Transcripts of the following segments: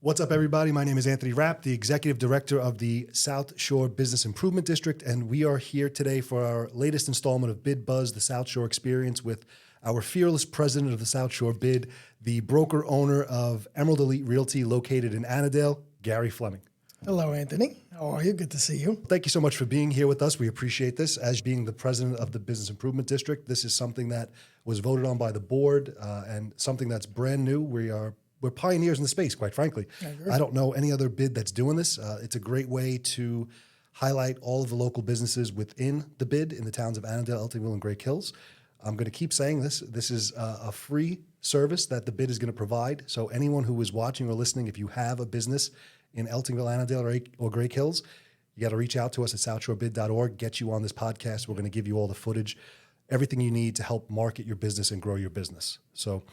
What's up, everybody? My name is Anthony Rapp, the Executive Director of the South Shore Business Improvement District, and we are here today for our latest installment of Bid Buzz, the South Shore Experience, with our fearless president of the South Shore Bid, the broker-owner of Emerald Elite Realty located in Annandale, Gary Fleming. Hello, Anthony. How are you? Good to see you. Thank you so much for being here with us. We appreciate this. As being the president of the Business Improvement District, this is something that was voted on by the board and something that's brand new. We're pioneers in the space, quite frankly. I don't know any other bid that's doing this. It's a great way to highlight all of the local businesses within the bid in the towns of Annandale, Eltingville, and Great Hills. I'm going to keep saying this. This is a free service that the bid is going to provide. So anyone who is watching or listening, if you have a business in Eltingville, Annandale, or Great Hills, you got to reach out to us at southshorebid.org, get you on this podcast. We're going to give you all the footage, everything you need to help market your business and grow your business. So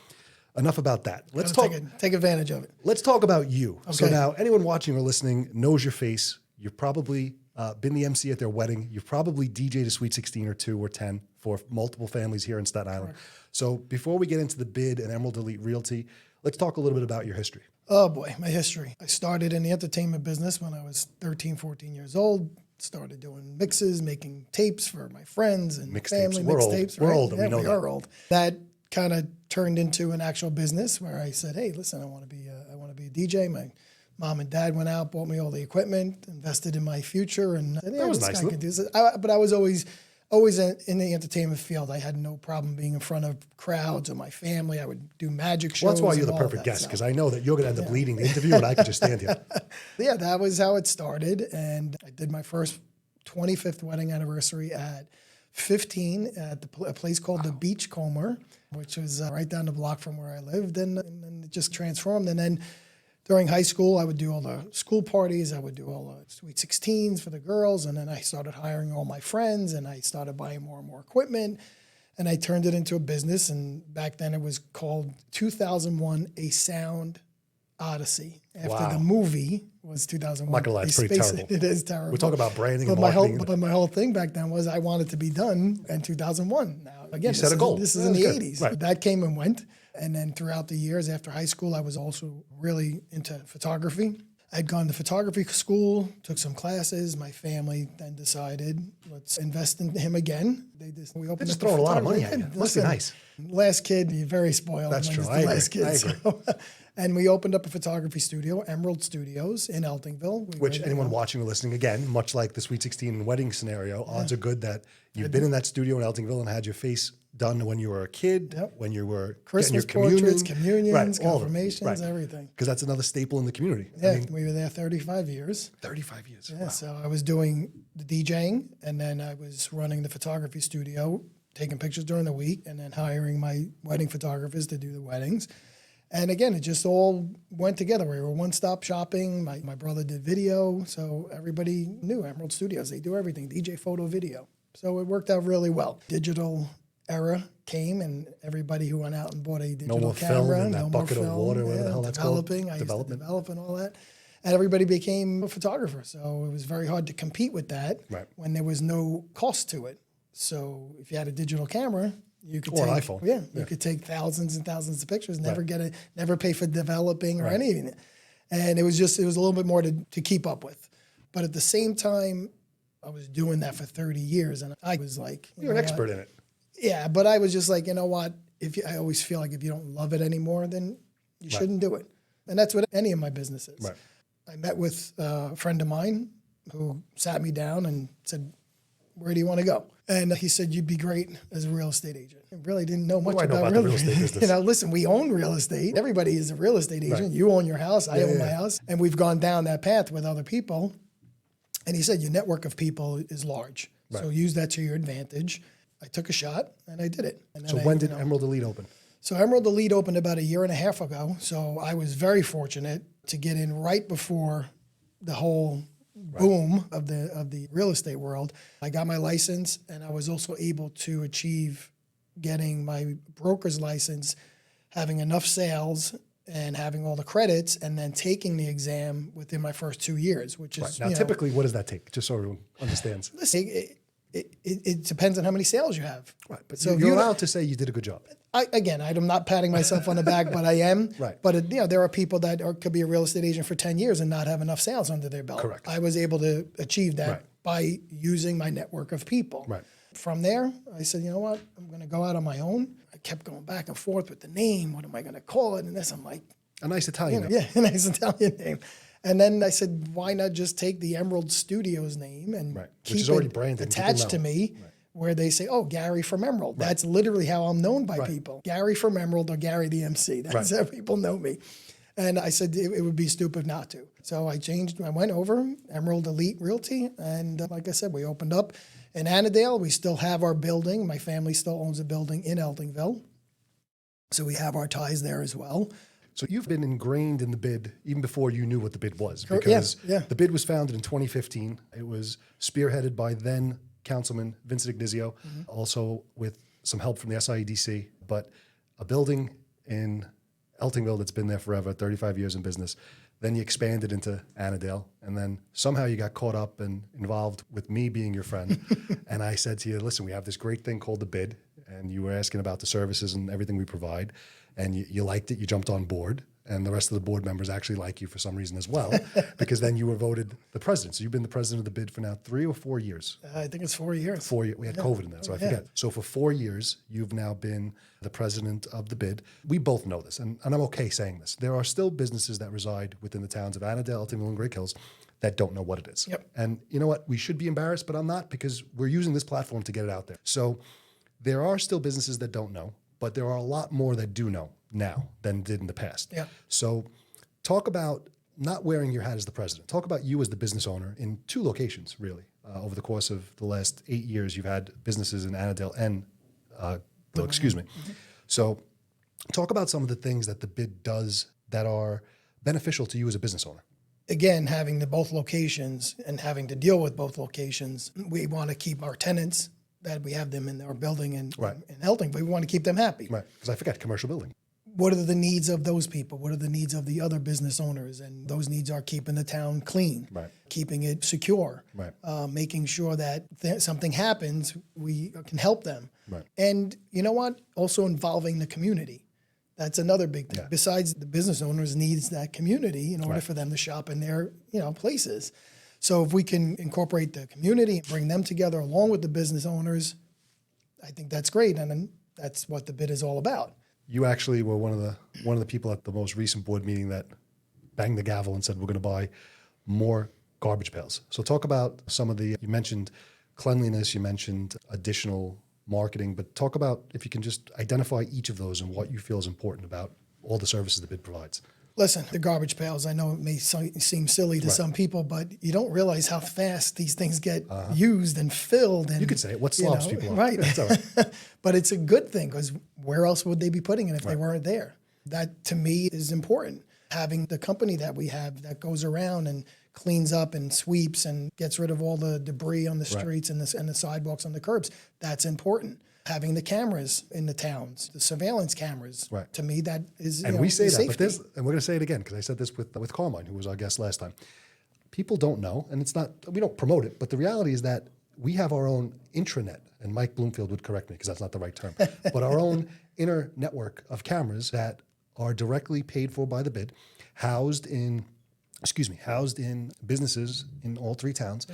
enough about that. Let's talk. Take advantage of it. Let's talk about you. Okay. So now, anyone watching or listening knows your face. You've probably been the MC at their wedding. You've probably DJ'd a Sweet 16 or 2 or 10 for multiple families here in Staten Island. So before we get into the bid and Emerald Elite Realty, let's talk a little bit about your history. Oh boy, my history. I started in the entertainment business when I was 13, 14 years old. Started doing mixes, making tapes for my friends and family. Mixtapes. We're old, and we know that. We are old. That kind of turned into an actual business where I said, "Hey, listen, I want to be a DJ." My mom and dad went out, bought me all the equipment, invested in my future, and said, "Yeah, this guy can do this." But I was always in the entertainment field. I had no problem being in front of crowds or my family. I would do magic shows. Well, that's why you're the perfect guest, because I know that you're going to end up leading the interview, and I can just stand here. Yeah, that was how it started, and I did my first 25th wedding anniversary at 15 at a place called the Beachcomber, which was right down the block from where I lived, and it just transformed. And then during high school, I would do all the school parties. I would do all the Sweet 16s for the girls, and then I started hiring all my friends, and I started buying more and more equipment, and I turned it into a business. And back then, it was called 2001: A Sound Odyssey. After the movie was 2001. Michael, that's pretty terrible. It is terrible. We talk about branding and marketing. But my whole thing back then was I wanted to be done in 2001. Now, again, you set a goal. This is in the 80s. Right. That came and went. And then throughout the years after high school, I was also really into photography. I'd gone to photography school, took some classes. My family then decided, let's invest in him again. They're just throwing a lot of money at you. Must be nice. Last kid, you're very spoiled. That's true. I agree. So, and we opened up a photography studio, Emerald Studios in Eltingville. Which anyone watching or listening, again, much like the Sweet 16 and wedding scenario, odds are good that you've been in that studio in Eltingville and had your face done when you were a kid, when you were Christmas getting your portraits, communions, right, confirmations, everything. Because that's another staple in the community. Yeah, we were there 35 years. 35 years. Yeah, wow. So I was doing the DJing, and then I was running the photography studio, taking pictures during the week, and then hiring my wedding photographers to do the weddings. And again, it just all went together. We were one-stop shopping. My brother did video, so everybody knew Emerald Studios. They do everything, DJ, photo, video. So it worked out really well. Digital era came, and everybody who went out and bought a digital camera, film, that bucket of water, whatever the hell that's called. I used to develop and all that. And everybody became a photographer. So it was very hard to compete with that when there was no cost to it. So if you had a digital camera, you could an iPhone. You could take thousands and thousands of pictures, never pay for developing or anything. And it was a little bit more to keep up with. But at the same time, I was doing that for 30 years, and I was like, you're an expert in it. Yeah, but I was just like, you know what? I always feel like if you don't love it anymore, then you shouldn't do it. And that's what any of my business is. Right. I met with a friend of mine who sat me down and said, "Where do you want to go?" And he said, "You'd be great as a real estate agent." I really didn't know much about real estate business. Listen, we own real estate. Everybody is a real estate agent. Right. You own your house. I own my house. And we've gone down that path with other people. And he said, your network of people is large. Right. So use that to your advantage. I took a shot, and I did it. And so when did Emerald Elite open? So Emerald Elite opened about a year and a half ago. So I was very fortunate to get in right before the whole boom of the real estate world. I got my license, and I was also able to achieve getting my broker's license, having enough sales and having all the credits, and then taking the exam within my first 2 years, which is now typically what does that take? Just so everyone understands. Listen, It depends on how many sales you have. Right. But So if you're you don't- allowed to say you did a good job. I'm not patting myself on the back, but I am. Right. But there are people that could be a real estate agent for 10 years and not have enough sales under their belt. Correct. I was able to achieve that Right. by using my network of people. Right. From there, I said, you know what? I'm going to go out on my own. I kept going back and forth with the name. What am I going to call it? And this, I'm like, A nice Italian name. yeah, a nice Italian name. And then I said, why not just take the Emerald Studios name and Right. Which keep is already it branded and people attached to know. me, where they say, oh, Gary from Emerald. That's literally how I'm known by people. Gary from Emerald or Gary the MC. That's how people know me. And I said it would be stupid not to. So I went over Emerald Elite Realty. And like I said, we opened up in Annandale. We still have our building. My family still owns a building in Eldingville. So we have our ties there as well. So you've been ingrained in the bid even before you knew what the bid was, because yeah. the bid was founded in 2015. It was spearheaded by then Councilman Vincent Ignizio, also with some help from the SIEDC, but a building in Eltingville that's been there forever, 35 years in business. Then you expanded into Annandale, and then somehow you got caught up and involved with me being your friend. And I said to you, listen, we have this great thing called the bid, and you were asking about the services and everything we provide, and you liked it, you jumped on board, and the rest of the board members actually like you for some reason as well, because then you were voted the president. So you've been the president of the bid for now 3 or 4 years. I think it's 4 years. 4 years. We had COVID in that, so I forget. So for 4 years, you've now been the president of the bid. We both know this, and I'm okay saying this. There are still businesses that reside within the towns of Annandale, Eltingville, and Great Hills that don't know what it is. Yep. And you know what? We should be embarrassed, but I'm not, because we're using this platform to get it out there. So there are still businesses that don't know, but there are a lot more that do know now than did in the past. Yeah. So talk about not wearing your hat as the president. Talk about you as the business owner in 2 locations, really. Over the course of the last 8 years, you've had businesses in Annandale and, So talk about some of the things that the bid does that are beneficial to you as a business owner. Again, having both locations and having to deal with both locations, we want to keep our tenants, that we have them in our building in Elting, but we want to keep them happy. Right, because I forget, commercial building. What are the needs of those people? What are the needs of the other business owners? And those needs are keeping the town clean, keeping it secure, making sure that something happens, we can help them. And you know what? Also involving the community. That's another big thing. Besides, the business owners needs that community in order for them to shop in their places. So if we can incorporate the community and bring them together along with the business owners, I think that's great. And then that's what the bid is all about. You actually were one of the people at the most recent board meeting that banged the gavel and said we're going to buy more garbage pails. So talk about some of you mentioned cleanliness, you mentioned additional marketing, but talk about, if you can just identify each of those and what you feel is important about all the services the bid provides. Listen, the garbage pails, I know it may seem silly to some people, but you don't realize how fast these things get used and filled. And, you could say it. What slobs people up. Right. That's all right. But it's a good thing, because where else would they be putting it if they weren't there? That, to me, is important. Having the company that we have that goes around and cleans up and sweeps and gets rid of all the debris on the streets and the sidewalks on the curbs, that's important. Having the cameras in the towns, the surveillance cameras, to me, that is and we say that, safety. but and we're going to say it again, because I said this with Carmine, who was our guest last time. People don't know, and it's not, we don't promote it, but the reality is that we have our own intranet, and Mike Bloomfield would correct me because that's not the right term, but our own inner network of cameras that are directly paid for by the bid, housed in businesses in all 3 towns.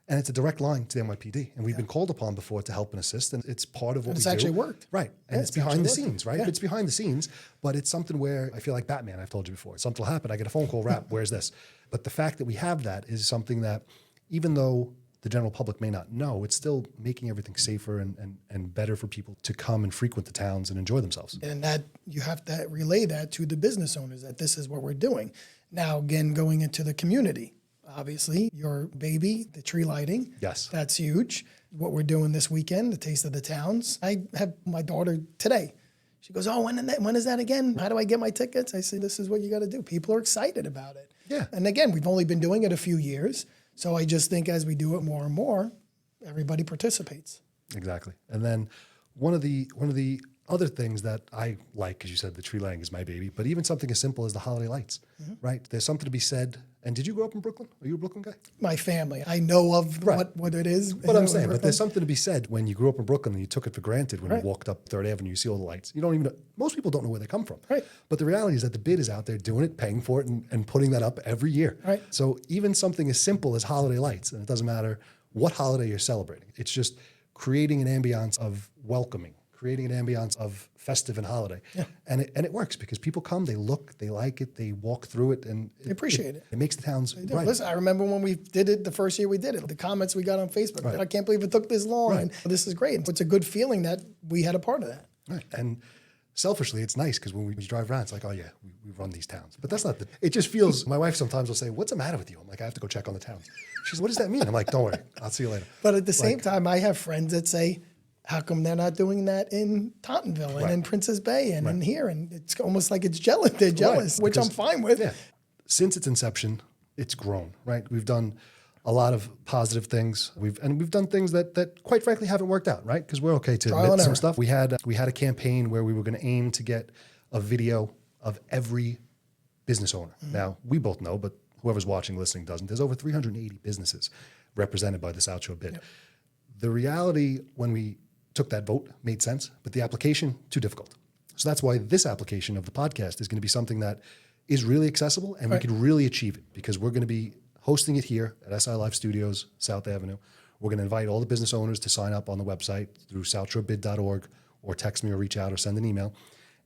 And it's a direct line to the NYPD. And we've been called upon before to help and assist. And it's part of what we do. It's actually worked. Right. And it's behind the scenes, right? It's behind the scenes, but it's something where I feel like Batman, I've told you before. Something will happen. I get a phone call, rap, where's this? But the fact that we have that is something that, even though the general public may not know, it's still making everything safer and better for people to come and frequent the towns and enjoy themselves. And that you have to relay that to the business owners, that this is what we're doing. Now, again, going into the community. Obviously, your baby, the tree lighting. Yes. That's huge. What we're doing this weekend, the Taste of the Towns. I have my daughter today. She goes, oh, when is that again? How do I get my tickets? I say, this is what you got to do. People are excited about it. Yeah. And again, we've only been doing it a few years. So I just think as we do it more and more, everybody participates. Exactly. And then one of the other things that I like, as you said, the tree lighting is my baby, but even something as simple as the holiday lights, right? There's something to be said. And did you grow up in Brooklyn? Are you a Brooklyn guy? My family, I know of what it is. But I'm saying, but there's something to be said when you grew up in Brooklyn and you took it for granted when you walked up Third Avenue, you see all the lights. You don't even know, most people don't know where they come from. Right. But the reality is that the bid is out there doing it, paying for it, and putting that up every year. Right. So even something as simple as holiday lights, and it doesn't matter what holiday you're celebrating, it's just creating an ambiance of welcoming, creating an ambiance of festive and holiday. Yeah. And it works because people come, they look, they like it, they walk through it, and they appreciate it. It makes the towns brighter. Listen, I remember when we did it the first year we did it, the comments we got on Facebook, Right. I can't believe it took this long. Right. And this is great. It's a good feeling that we had a part of that. Right. And selfishly, it's nice because when we drive around, it's like, oh yeah, we run these towns. But that's not it just feels, my wife sometimes will say, what's the matter with you? I'm like, I have to go check on the towns. She's, what does that mean? I'm like, don't worry, I'll see you later. But at the same time, I have friends that say, how come they're not doing that in Tottenville and in Princess Bay and in here? And it's almost like it's jealous. They're jealous, which I'm fine with. Yeah. Since its inception, it's grown, right? We've done a lot of positive things. We've done things that quite frankly haven't worked out, right? Because we're okay to admit some stuff. We had a campaign where we were going to aim to get a video of every business owner. Now, we both know, but whoever's watching, listening doesn't. There's over 380 businesses represented by the South Shore bid. Yep. The reality when we took that vote made sense, but the application, too difficult. So that's why this application of the podcast is going to be something that is really accessible and we can really achieve it because we're going to be hosting it here at SI Live Studios, South Avenue. We're going to invite all the business owners to sign up on the website through southshorebid.org or text me or reach out or send an email.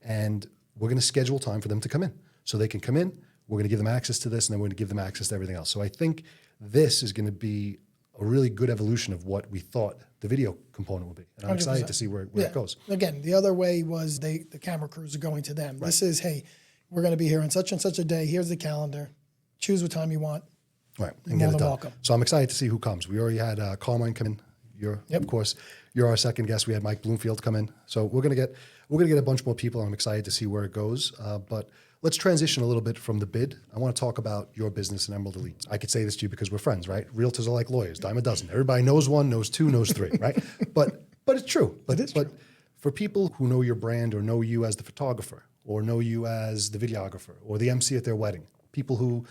And we're going to schedule time for them to come in. So they can come in, we're going to give them access to this, and then we're going to give them access to everything else. So I think this is going to be a really good evolution of what we thought the video component would be. And I'm 100%. Excited to see where it goes. Again, the other way was the camera crews are going to them. Right. This is, hey, we're going to be here on such and such a day. Here's the calendar. Choose what time you want. Right. And get it done. Welcome. So I'm excited to see who comes. We already had Carmine come in. Of course, you're our second guest. We had Mike Bloomfield come in. So we're going to get a bunch more people. And I'm excited to see where it goes. But let's transition a little bit from the bid. I want to talk about your business in Emerald Elite. I could say this to you because we're friends, right? Realtors are like lawyers, dime a dozen. Everybody knows one, knows two, knows three, right? But it's true. But for people who know your brand or know you as the photographer or know you as the videographer or the MC at their wedding, people who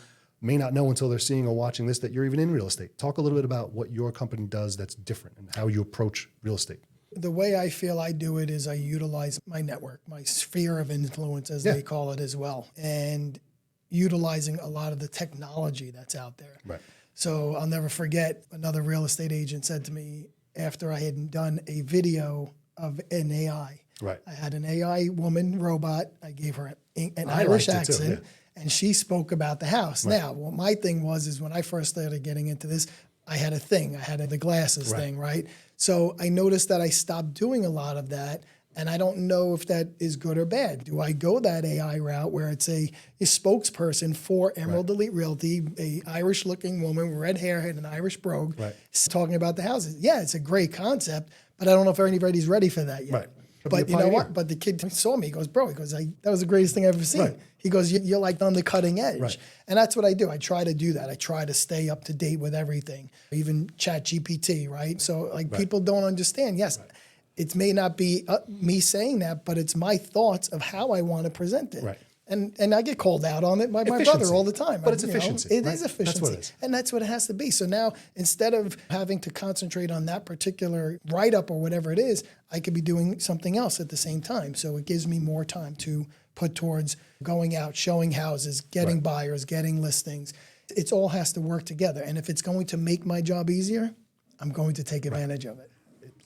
may not know until they're seeing or watching this that you're even in real estate. Talk a little bit about what your company does that's different and how you approach real estate. The way I feel I do it is I utilize my network, my sphere of influence, as they call it as well, and utilizing a lot of the technology that's out there. Right. So I'll never forget another real estate agent said to me after I had done a video of an AI. Right. I had an AI woman robot. I gave her an Irish accent, and she spoke about the house. Right. Now, what my thing is when I first started getting into this, I had a thing. I had the glasses thing, right? So I noticed that I stopped doing a lot of that, and I don't know if that is good or bad. Do I go that AI route where it's a spokesperson for Emerald Elite Realty, a Irish-looking woman with red hair and an Irish brogue, talking about the houses? Yeah, it's a great concept, but I don't know if anybody's ready for that yet. Right. But you know what? But the kid saw me. He goes, bro, that was the greatest thing I've ever seen. Right. He goes, you're like on the cutting edge. Right. And that's what I do. I try to do that. I try to stay up to date with everything, even Chat GPT, right? So people don't understand. Yes, it may not be me saying that, but it's my thoughts of how I want to present it. Right. And I get called out on it by my brother all the time. But it's efficiency. It is efficiency. That's what it is. And that's what it has to be. So now, instead of having to concentrate on that particular write-up or whatever it is, I could be doing something else at the same time. So it gives me more time to put towards going out, showing houses, getting buyers, getting listings. It all has to work together. And if it's going to make my job easier, I'm going to take advantage of it.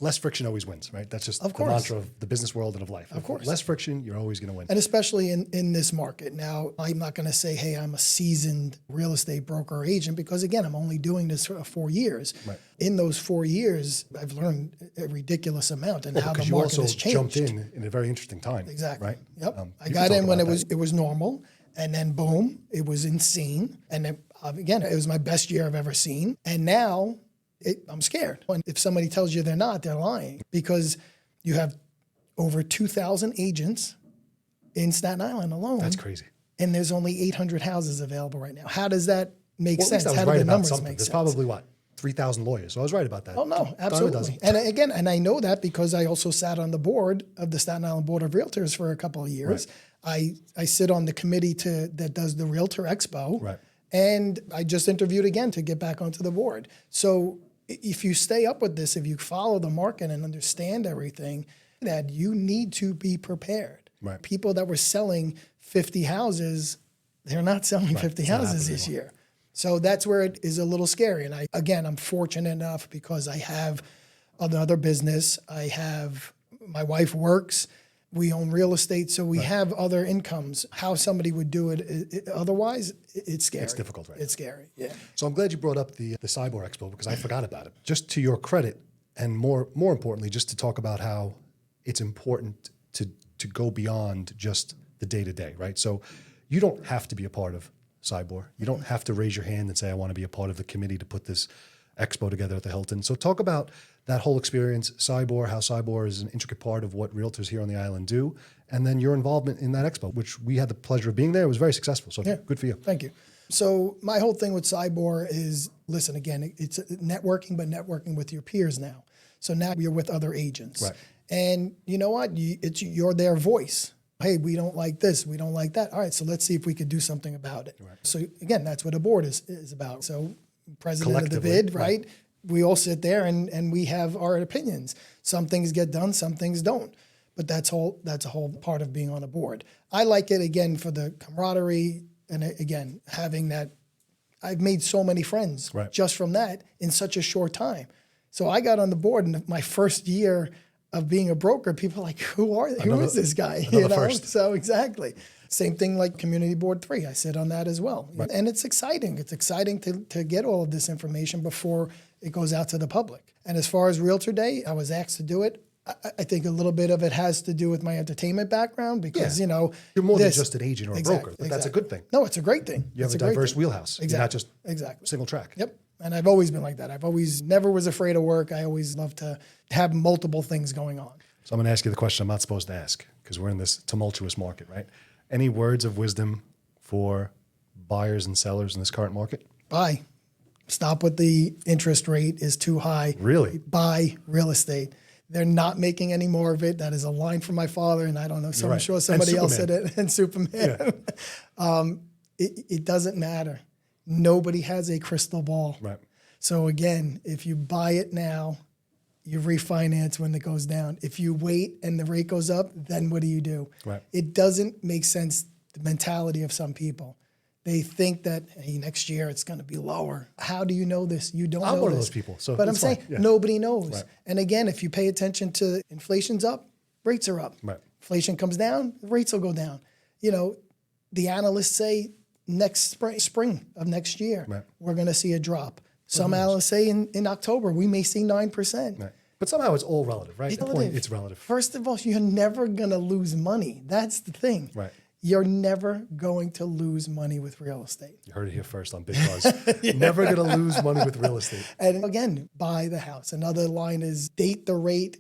Less friction always wins, right? That's just the mantra of the business world and of life. Of course. Less friction, you're always going to win. And especially in this market. Now, I'm not going to say, hey, I'm a seasoned real estate broker or agent, because again, I'm only doing this for 4 years. Right. In those 4 years, I've learned a ridiculous amount and how the market has changed. You also jumped in a very interesting time. Exactly. Right? Yep. I got in when it was normal, and then boom, it was insane. And then, again, it was my best year I've ever seen. And now I'm scared. And if somebody tells you they're not, they're lying, because you have over 2,000 agents in Staten Island alone. That's crazy. And there's only 800 houses available right now. How does that make sense? How do the numbers make sense? There's probably 3,000 lawyers. So I was right about that. Oh, no, Darn a absolutely. dozen. And again, and I know that because I also sat on the board of the Staten Island Board of Realtors for a couple of years. I sit on the committee that does the Realtor Expo. Right. And I just interviewed again to get back onto the board. So if you stay up with this, if you follow the market and understand everything, that you need to be prepared. Right. People that were selling 50 houses, they're not selling 50 It's not houses happening this anymore. year. So that's where it is a little scary. And I'm fortunate enough because I have another business. My wife works. We own real estate, so we have other incomes. How somebody would do it otherwise, it's scary. It's difficult, right? It's scary, yeah. So I'm glad you brought up the Cyborg Expo because I forgot about it. Just to your credit, and more importantly, just to talk about how it's important to go beyond just the day-to-day, right? So you don't have to be a part of Cyborg. You don't have to raise your hand and say, I want to be a part of the committee to put this expo together at the Hilton. So talk about that whole experience, Cyborg, how Cyborg is an intricate part of what realtors here on the island do, and then your involvement in that expo, which we had the pleasure of being there. It was very successful. So good for you. Thank you. So my whole thing with Cyborg is, listen, again, it's networking, but networking with your peers now. So now you're with other agents. Right. And you know what? You're their voice. Hey, we don't like this. We don't like that. All right, so let's see if we could do something about it. Right. So again, that's what a board is about. So president of the bid, right? We all sit there and we have our opinions. Some things get done, some things don't. But that's a whole part of being on a board. I like it, again, for the camaraderie and, again, having that. I've made so many friends just from that in such a short time. So I got on the board, and my first year of being a broker, people are like, who is this guy? First. So exactly. Same thing like Community Board 3. I sit on that as well. Right. And it's exciting. It's exciting to get all of this information before it goes out to the public. And as far as Realtor Day, I was asked to do it. I think a little bit of it has to do with my entertainment background because, you're more than just an agent or a broker, but that's a good thing. No, it's a great thing. You have a diverse wheelhouse. Exactly. You're not just single track. Yep. And I've always been like that. I've always never was afraid of work. I always loved to have multiple things going on. So I'm going to ask you the question I'm not supposed to ask because we're in this tumultuous market, right? Any words of wisdom for buyers and sellers in this current market? Buy. Stop with the interest rate is too high. Really? Buy real estate. They're not making any more of it. That is a line from my father, and I don't know. So I'm sure somebody else said it. And Superman. Yeah. It doesn't matter. Nobody has a crystal ball. Right. So again, if you buy it now, you refinance when it goes down. If you wait and the rate goes up, then what do you do? Right. It doesn't make sense, the mentality of some people. They think that, hey, next year it's going to be lower. How do you know this? You don't know this. I'm one of those people. So but I'm saying nobody knows. Right. And again, if you pay attention to inflation's up, rates are up. Right. Inflation comes down, rates will go down. You know, the analysts say next spring of next year, we're going to see a drop. Some analysts say in October, we may see 9%. Right. But somehow it's all relative, right? The point, it's relative. First of all, you're never going to lose money. That's the thing. Right. You're never going to lose money with real estate. You heard it here first on Big Buzz. Never going to lose money with real estate. And again, buy the house. Another line is date the rate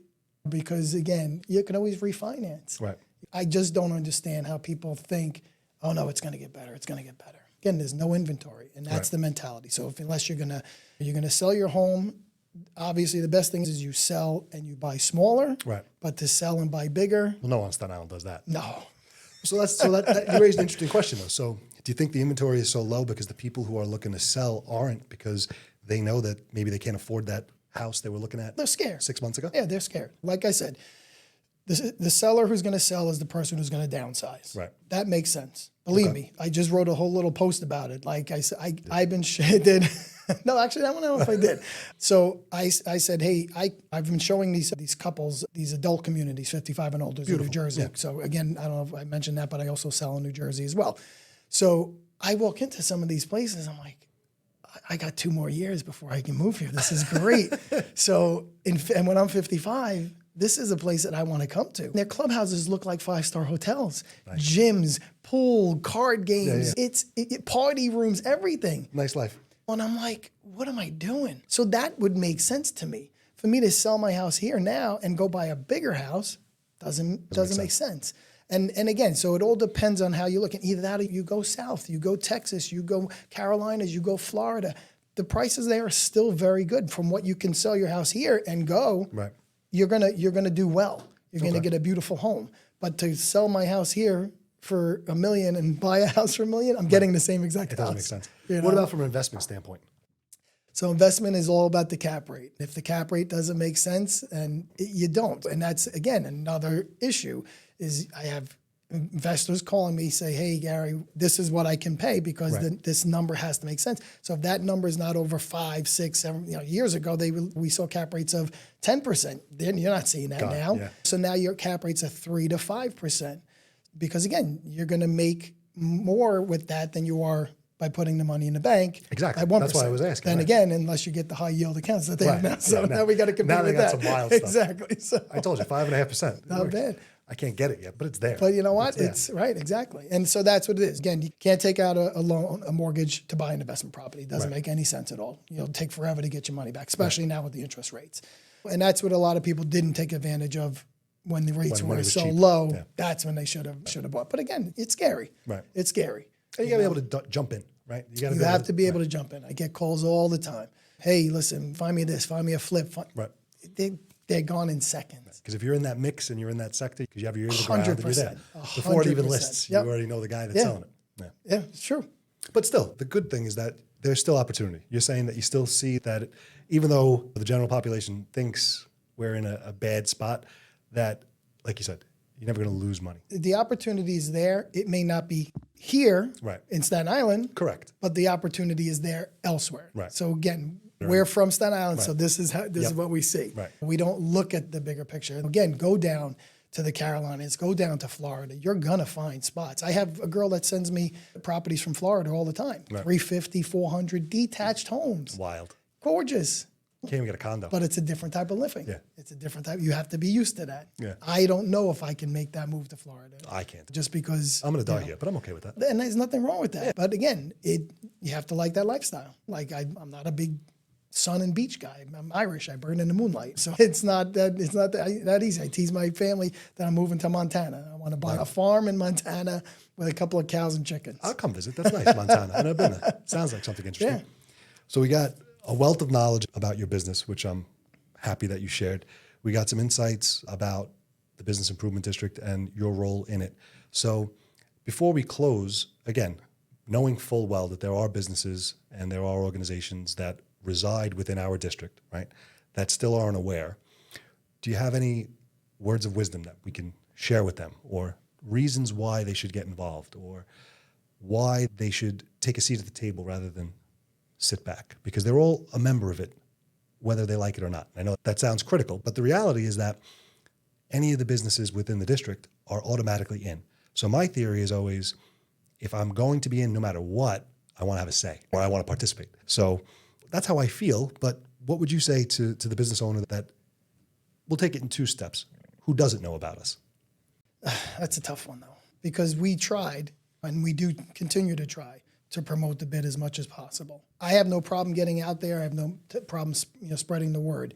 because, again, you can always refinance. Right. I just don't understand how people think, oh, no, it's going to get better. It's going to get better. Again, there's no inventory, and that's the mentality. So unless you're gonna sell your home, obviously the best thing is you sell and you buy smaller. Right. But to sell and buy bigger, well, no one on Staten Island does that. no. So that you raised an interesting question though. So do you think the inventory is so low because the people who are looking to sell aren't because they know that maybe they can't afford that house they were looking at? They're scared. 6 months ago. Yeah, they're scared. Like I said, the seller who's going to sell is the person who's going to downsize. Right. That makes sense. Believe me, I just wrote a whole little post about it. Like I said, I've been did. No, actually, I don't know if I did. So I said, hey, I've been showing these couples, these adult communities, 55 and older in New Jersey. Yeah. So again, I don't know if I mentioned that, but I also sell in New Jersey as well. So I walk into some of these places, I'm like, I got 2 more years before I can move here. This is great. So, and when I'm 55, this is a place that I want to come to. Their clubhouses look like 5-star hotels, gyms, pool, card games, it's party rooms, everything. Nice life. And I'm like, what am I doing? So that would make sense to me. For me to sell my house here now and go buy a bigger house doesn't make sense. And again, so it all depends on how you look. And either that or you go south, you go Texas, you go Carolinas, you go Florida. the prices there are still very good from what you can sell your house here and go. Right. You're gonna do well. You're gonna get a beautiful home. But to sell my house here for $1 million and buy a house for $1 million, I'm getting the same exact It house. doesn't make sense. You What know? about from an investment standpoint? So investment is all about the cap rate. If the cap rate doesn't make sense, and you don't, and that's again another issue. Is I have investors calling me say, "Hey Gary, this is what I can pay because this number has to make sense." So if that number is not over 5, 6, 7, years ago we saw cap rates of 10%. Then you're not seeing that now. Yeah. So now your cap rates are 3 to 5%, because again you're going to make more with that than you are by putting the money in the bank. Exactly. At 1%. That's why I was asking. Then right. again, unless you get the high yield accounts that they have Right. now. So Yeah, now we got to compete now they with got that. some wild stuff. Exactly. So, I told you 5.5%. not bad. I can't get it yet, but it's there. But you know what? there. It's right, exactly. And so that's what it is. Again, you can't take out a loan, a mortgage to buy an investment property. It doesn't make any sense at all. It'll take forever to get your money back, especially now with the interest rates. And that's what a lot of people didn't take advantage of when the rates When were money was so cheap. low. Yeah. That's when they should have bought. But again, it's scary. Right. It's scary. And you got to be able to jump in, right? You have to be able to jump in. I get calls all the time. Hey, listen, find me this, find me a flip. Right. They're gone in seconds. Because if you're in that mix and you're in that sector, because you have your ear to the ground and you're there. 100%. Before it even 100%. lists, Yep. you already know the guy that's Yeah. selling it. Yeah. Yeah, it's true. But still, the good thing is that there's still opportunity. You're saying that you still see that even though the general population thinks we're in a bad spot, that, like you said, you're never going to lose money. The opportunity is there. It may not be here Right. in Staten Island, Correct. but the opportunity is there elsewhere. Right. So again, we're from Staten Island, so this is Yep. what we see. Right. We don't look at the bigger picture. Again, go down to the Carolinas, go down to Florida. You're gonna find spots. I have a girl that sends me properties from Florida all the time. 350, 400 detached homes. Wild. Gorgeous. Can't even get a condo. But it's a different type of living. Yeah. It's a different type. You have to be used to that. Yeah. I don't know if I can make that move to Florida. I can't. Just because I'm going to die here, but I'm okay with that. and there's nothing wrong with that. But again, you have to like that lifestyle. Like I'm not a big sun and beach guy. I'm Irish. I burn in the moonlight. So it's not that easy. I tease my family that I'm moving to Montana. I want to buy a farm in Montana with a couple of cows and chickens. I'll come visit. That's nice, Montana. And I've been there. Sounds like something interesting. Yeah. So we got a wealth of knowledge about your business, which I'm happy that you shared. We got some insights about the Business Improvement District and your role in it. So before we close, again, knowing full well that there are businesses and there are organizations that reside within our district, right, that still aren't aware, do you have any words of wisdom that we can share with them, or reasons why they should get involved, or why they should take a seat at the table rather than sit back? Because they're all a member of it, whether they like it or not. I know that sounds critical, but the reality is that any of the businesses within the district are automatically in. So my theory is always, if I'm going to be in no matter what, I want to have a say or I want to participate. So that's how I feel. But what would you say to the business owner that, we'll take it in 2 steps, who doesn't know about us? That's a tough one though, because we tried and we do continue to try to promote the bid as much as possible. I have no problem getting out there. I have no problem spreading the word.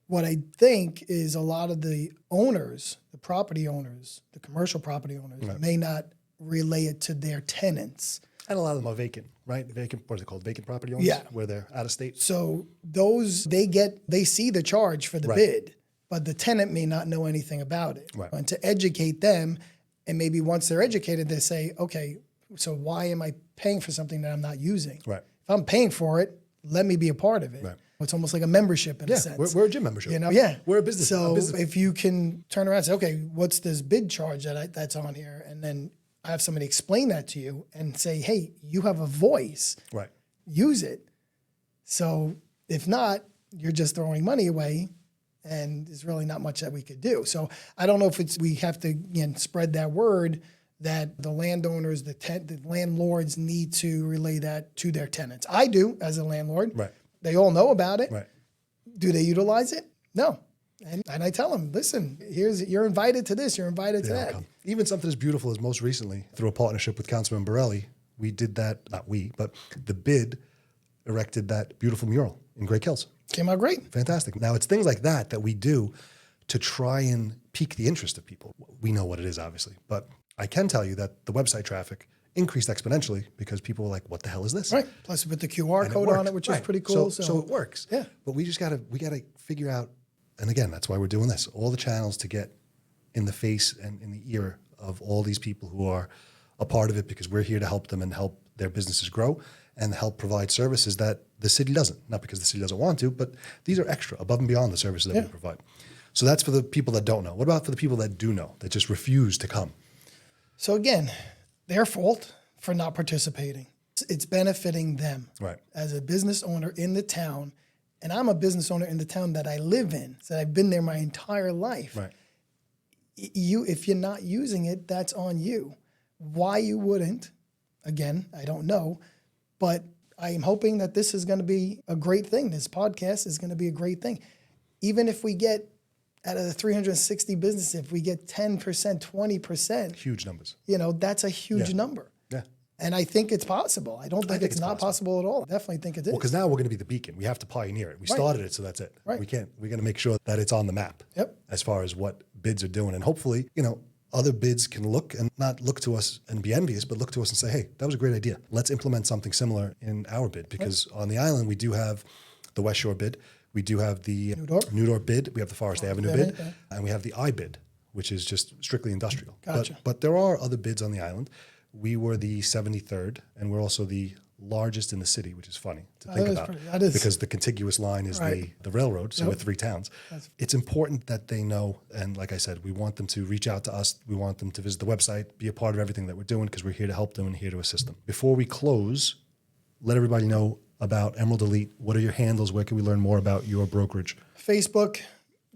What I think is a lot of the owners, the property owners, the commercial property owners, may not relay it to their tenants. And a lot of them are vacant, right? Vacant, what is it called? Vacant property owners? Yeah. Where they're out of state? So those, they see the charge for the bid, but the tenant may not know anything about it. Right. And to educate them, and maybe once they're educated, they say, okay, so why am I paying for something that I'm not using? Right. If I'm paying for it, let me be a part of it. Right. It's almost like a membership in a Yeah, sense. we're a gym membership. Yeah. We're a business. So if you can turn around and say, okay, what's this bid charge that's on here? And then I have somebody explain that to you and say, hey, you have a voice. Right. Use it. So if not, you're just throwing money away, and there's really not much that we could do. So I don't know if we have to spread that word that the landowners, the landlords need to relay that to their tenants. I do as a landlord. Right. They all know about it. Right. Do they utilize it? No. And I tell them, listen, you're invited to this, you're invited to that. Even something as beautiful as most recently, through a partnership with Councilman Borelli, we did that, not we, but the bid erected that beautiful mural in Great Kills. Came out great. Fantastic. Now, it's things like that that we do to try and pique the interest of people. We know what it is, obviously, but I can tell you that the website traffic increased exponentially because people were like, what the hell is this? Right. Plus, with the QR And code worked. on it, which is Right. pretty cool. So it works. Yeah. But we gotta figure out, and again, that's why we're doing this, all the channels to get in the face and in the ear of all these people who are a part of it, because we're here to help them and help their businesses grow and help provide services that the city doesn't. Not because the city doesn't want to, but these are extra, above and beyond the services that we provide. So that's for the people that don't know. What about for the people that do know, that just refuse to come? So again, their fault for not participating. It's benefiting them. Right. As a business owner in the town, and I'm a business owner in the town that I live in, so I've been there my entire life. Right. If you're not using it, that's on you. Why you wouldn't, again, I don't know, but I am hoping that this is going to be a great thing. This podcast is going to be a great thing. Even if we get, out of the 360 businesses, if we get 10%, 20%, Huge numbers. that's a huge number. Yeah. And I think it's possible. I don't think it's not possible at all. I definitely think it is. Well, because now we're going to be the beacon. We have to pioneer it. We started it, so that's it. Right. We're going to make sure that it's on the map. Yep. As far as what bids are doing. And hopefully, other bids can look and not look to us and be envious, but look to us and say, hey, that was a great idea. Let's implement something similar in our bid. Because on the island, we do have the West Shore bid. We do have the Newdorf bid. We have the Forest Avenue bid. yeah. And we have the I bid, which is just strictly industrial. Gotcha. But there are other bids on the island. We were the 73rd, and we're also the largest in the city, which is funny to think about. That is. Because the contiguous line is Right. the railroad, so we're three towns. It's important that they know, and like I said, we want them to reach out to us. We want them to visit the website, be a part of everything that we're doing, because we're here to help them and here to assist them. Before we close, let everybody know about Emerald Elite. What are your handles? Where can we learn more about your brokerage? Facebook,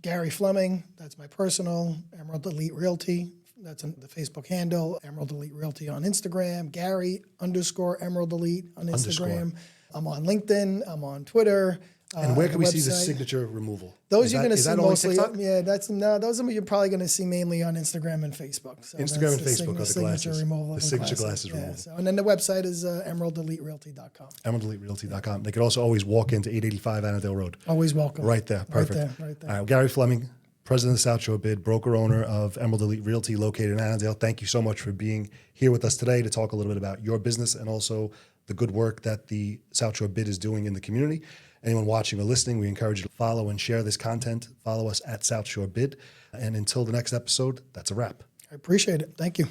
Gary Fleming. That's my personal. Emerald Elite Realty. That's the Facebook handle. Emerald Elite Realty on Instagram. Gary_Emerald Elite on Instagram. I'm on LinkedIn. I'm on Twitter. And where can we see the website. signature removal? Those you're going to is see that only mostly. TikTok? Yeah, those are you're probably going to see mainly on Instagram and Facebook. So Instagram and that's Facebook are the signature glasses. removal. The and signature glasses removal. So, and then the website is emeraldeliterealty.com. EmeraldEliteRealty.com. They could also always walk into 885 Annandale Road. Always welcome. Right there. Perfect. Right there. All right, Gary Fleming, President of the South Shore Bid, broker owner of Emerald Elite Realty located in Annandale. Thank you so much for being here with us today to talk a little bit about your business and also the good work that the South Shore Bid is doing in the community. Anyone watching or listening, we encourage you to follow and share this content. Follow us at South Shore Bid. And until the next episode, that's a wrap. I appreciate it. Thank you.